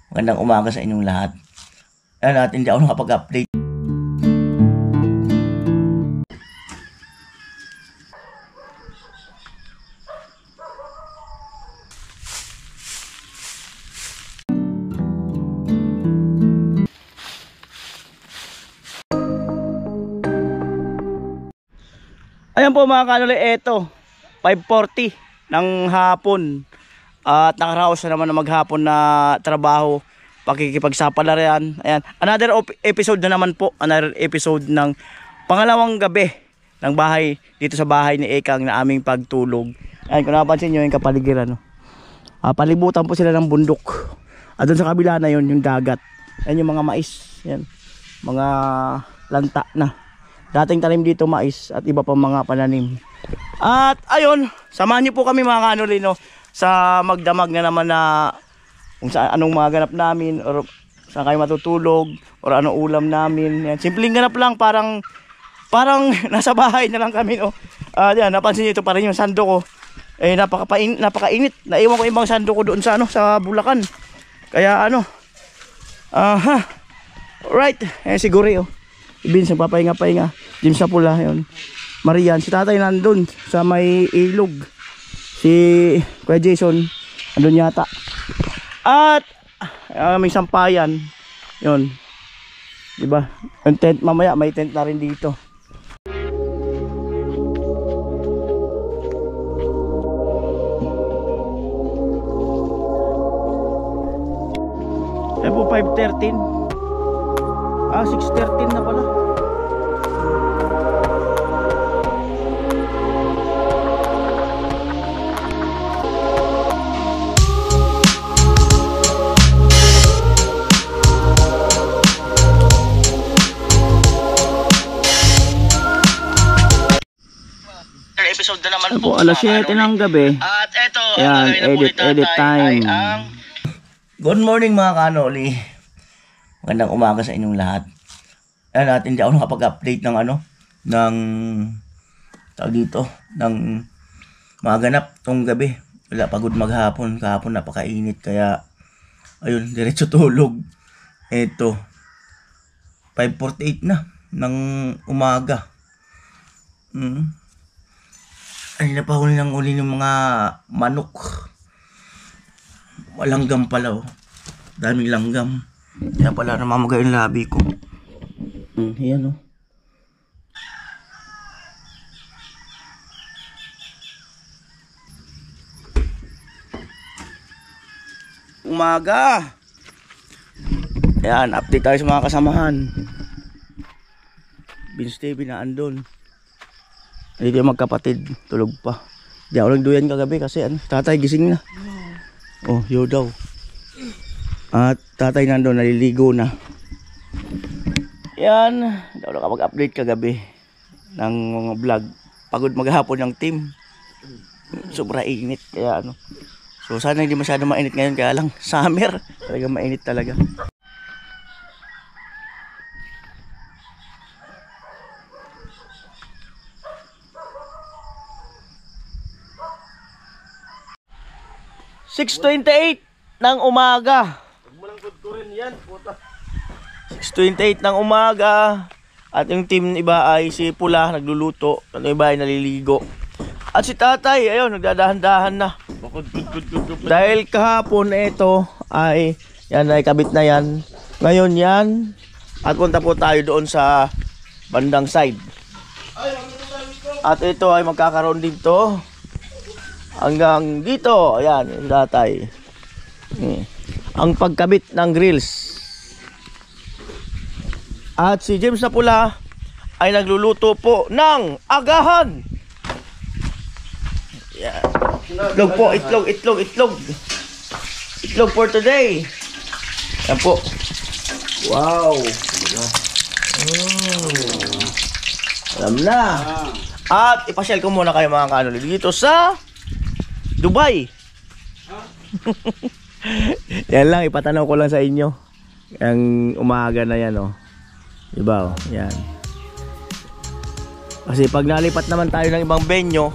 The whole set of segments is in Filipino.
Magandang umaga sa inyong lahat. Ayan natin, hindi ako nakapag-update. Ayan po mga kanoli, eto 5:40 ng hapon. At nakaraos na naman na maghapon na trabaho, pakikipagsapalaran. Ayan, another episode na naman po. Another episode ng pangalawang gabi ng bahay dito sa bahay ni Ekang na aming pagtulog. Ayan, kung napansin nyo yung kapaligiran, no? Palibutan po sila ng bundok. At doon sa kabila na yun, yung dagat. Ayan yung mga mais. Ayan, mga lanta na. Dating tanim dito mais at iba pang mga pananim. At ayun, samahan niyo po kami mga kanoli, no, sa magdamag na naman na kung saan, anong mga ganap namin, or saan kayo matutulog, or anong ulam namin. Yan, simpleng ganap lang, parang nasa bahay na lang kami, no. Yan, napansin niyo ito pa rin yung sando ko. Napakainit. Naiwan ko ibang sando ko doon sa sa Bulacan. Kaya right, siguro Ibins nagpapahinga-pahinga. James sa pula yun. Marian, si tatay nandun sa may ilog. Si Kuya Jason andun yata. At may sampayan. Yun. Diba? Yung tent, mamaya may tent na rin dito. Ayan po, 5:13. 6:13 na pala. Episode na naman po, alas 7 ng gabi. At eto, yan, edit time. Good morning mga kanoli. Magandang umaga sa inyong lahat. Ayan natin, hindi ako nakapag-update ng tawag dito, ng mga ganap tong gabi. Wala, pagod maghapon. Kahapon napakainit, kaya ayun, diretso tulog. Eto 5:48 na ng umaga. Ay, napahuli ng uli ng mga manok. Langgam pala, daming langgam. Kaya pala namamagay yung labi ko. Ayan, umaga. Ayan, update tayo sa mga kasamahan. Vince TV na andun. Dito yung magkapatid, tulog pa. Di ako nagduyan kagabi kasi tatay gising na. Yo daw. At tatay nandun, naliligo na. Yan, hindi ako nakapag-update kagabi ng mga vlog. Pagod maghapon ng team. Sobra init, kaya so sana hindi masyado mainit ngayon, kaya lang summer. Talaga mainit talaga. (6:28) ng umaga. 6:28 ng umaga. At yung team iba ay si Pula nagluluto, yung iba ay naliligo. At si tatay ayun, nagdadahan-dahan na. Dahil kahapon ito ay kabit na yan. Ngayon yan. At punta po tayo doon sa bandang side. At ito ay magkakaroon dito hanggang dito. Ayan, yung tatay. Ang pagkabit ng grills. At si James na pula ay nagluluto po ng agahan. Yan. Itlog po, itlog. Itlog for today. Yan po. Wow. Alam na. At ipasyal ko muna kayo mga kanoli dito sa Dubai. Yan lang, ipatanaw ko lang sa inyo. Ang umaga na yan, diba, yan. Kasi pag nalipat naman tayo ng ibang venue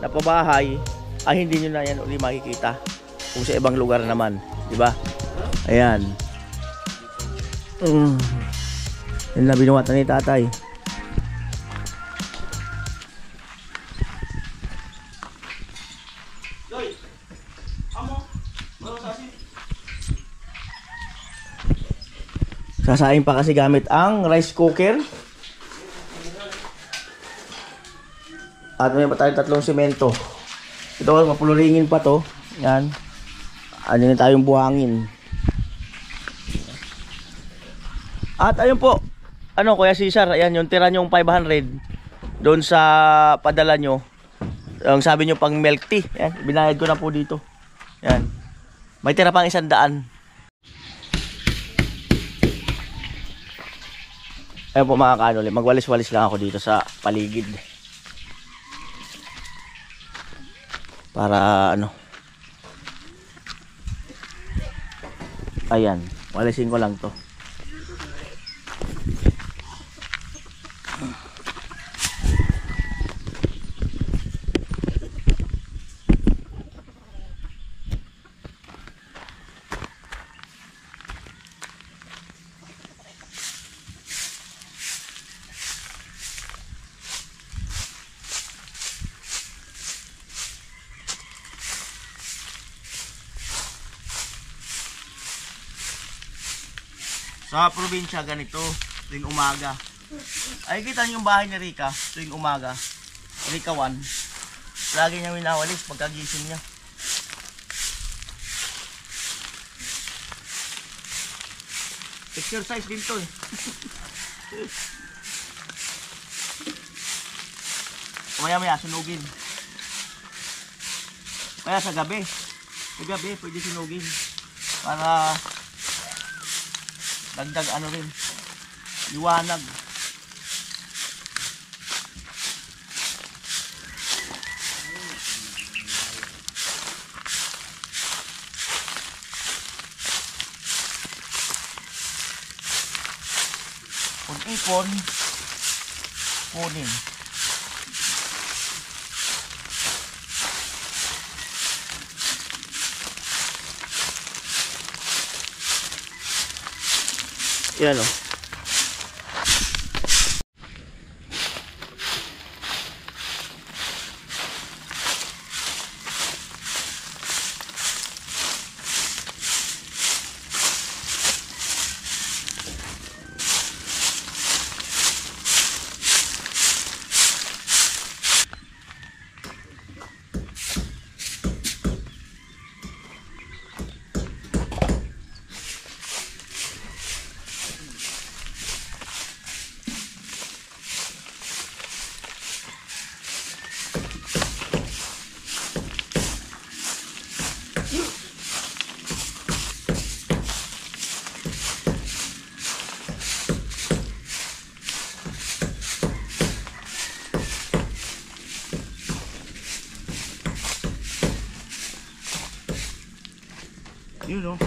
na pabahay, ay hindi nyo na yan uli makikita kung sa ibang lugar naman, diba? Ayan. Yan na binuwatan ni tatay. Sasain pa kasi gamit ang rice cooker. At may pa tayong 3 semento. Ito, mapuluringin pa to. Yan. Ano na tayong buhangin. At ayun po. Ano, Kuya Cesar, ayan yung tira nyong 500 doon sa padala nyo. Ang sabi nyo pang milk tea. Yan, binayad ko na po dito. Yan. May tira pang 100. Ayun po mga kanoli, magwalis-walis lang ako dito sa paligid. Para ano. Ayan, walisin ko lang to. Sa probinsya ganito, tuwing umaga. Ay kita niyo yung bahay ni Rica, tuwing umaga. Rica 1. Lagi niya winawalis pagkagising niya. Exercise din to eh. Maya-maya sunugin. Kaya sa gabi. Sa gabi pwede sunugin. Para dagdag ano rin, liwanag. Kung ipon, kunin. Yan o. Yun o.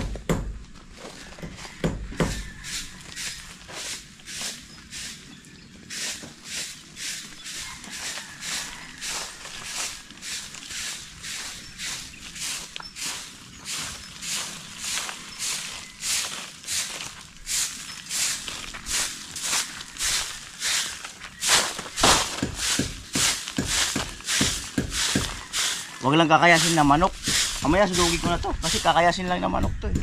Huwag lang kakayasin na manok. Mamaya sudugin ko na to kasi kakayasin lang na manok to eh.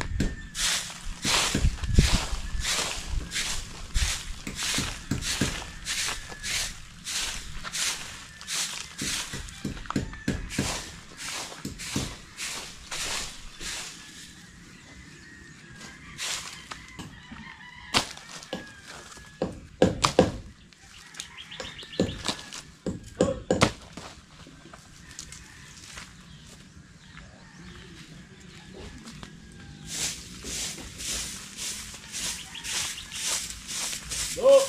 Go!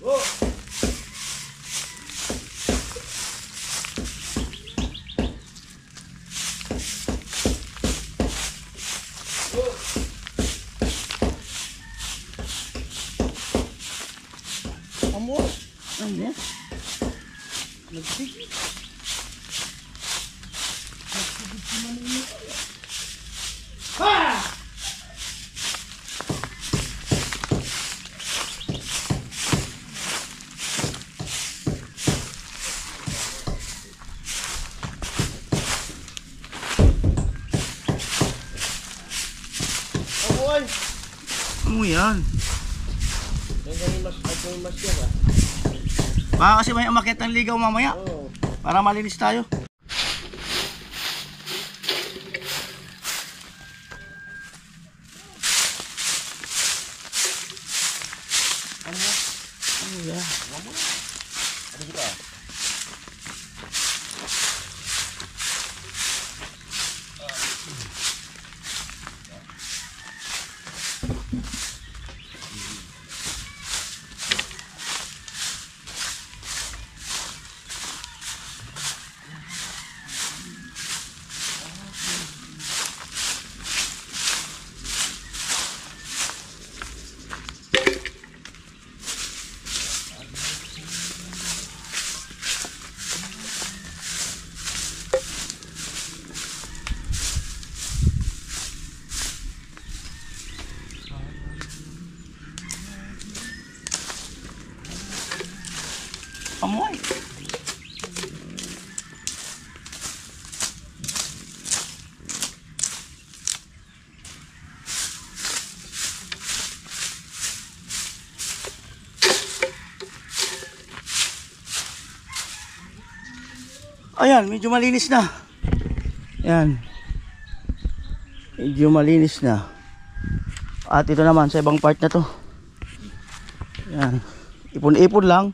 Go! Amor, ano? Nagsigit. Nagsigit si Manila. Ha! boy. Ano yan? Mas yan ah. Baka kasi may umakyat ng ligaw mamaya. Oo. Para malinis tayo. Ano yan? Ano dito ah? Amoy. Ayan, medyo malinis na. Ayan. Medyo malinis na. At ito naman sa ibang part na to. Ayan. Ipon-ipon lang.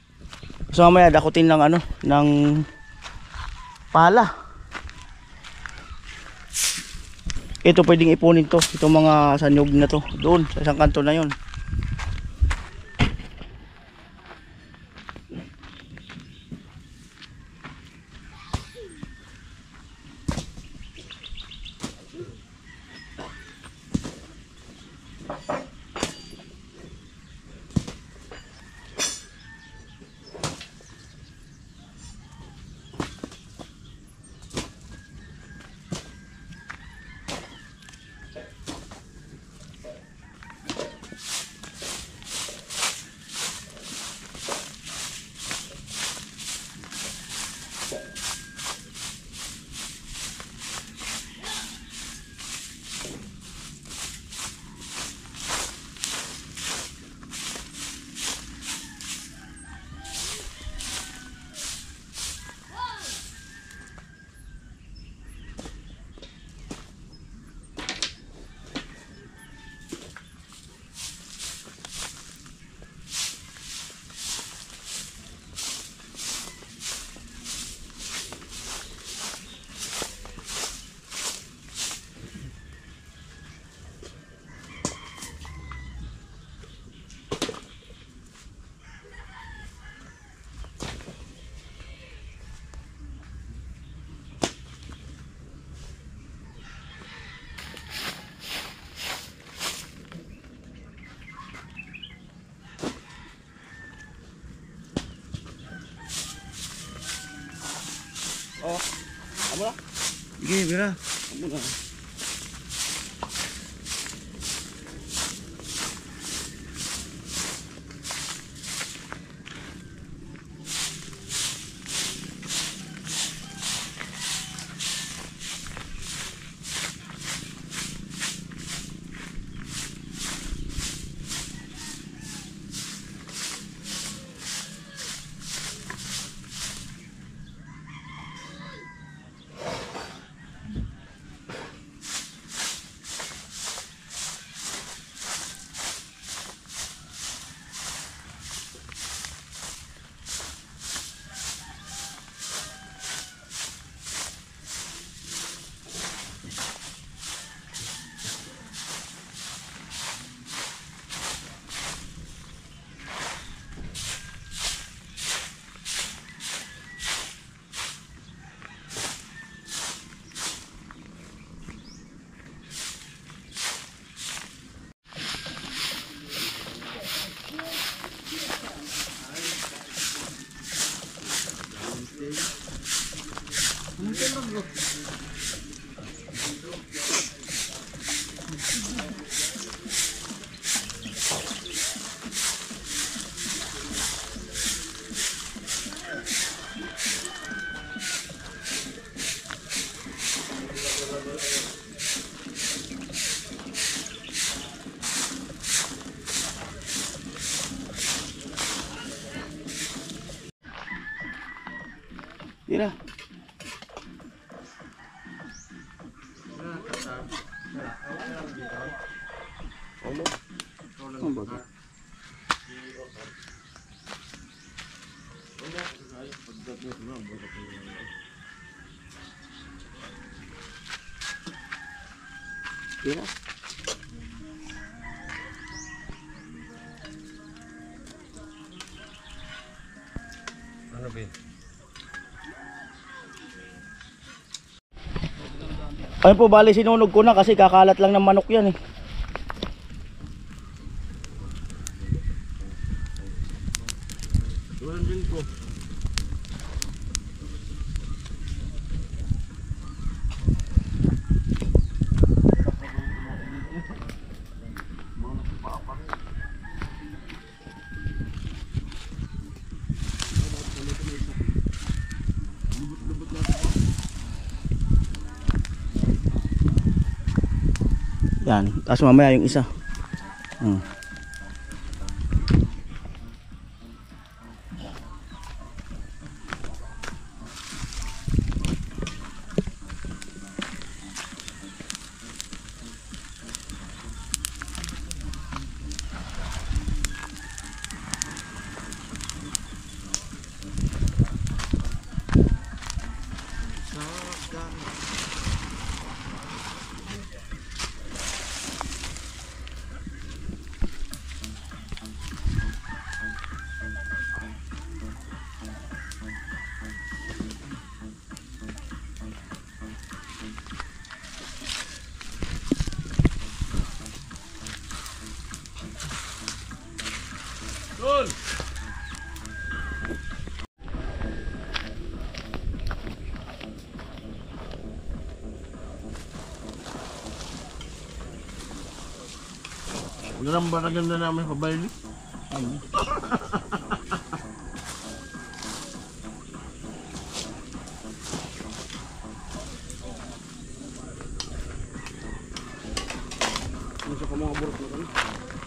So mamaya dakutin lang ano ng pala. Ito pwedeng ipunin to. Itong mga sanyog na to. Doon sa isang kanto na yon. Oh. Amo na. Sige, bira. Amo na. Tira. Ano ba? Tira. Ano ba yun? Ayun po, bali sinunog ko na kasi kakalat lang ng manok yan eh. Tuwan din ko. Yan, tapos mamaya yung isa. Tol! Wala nang baragan na namin pabayli. Gusto ko mga burot na kami.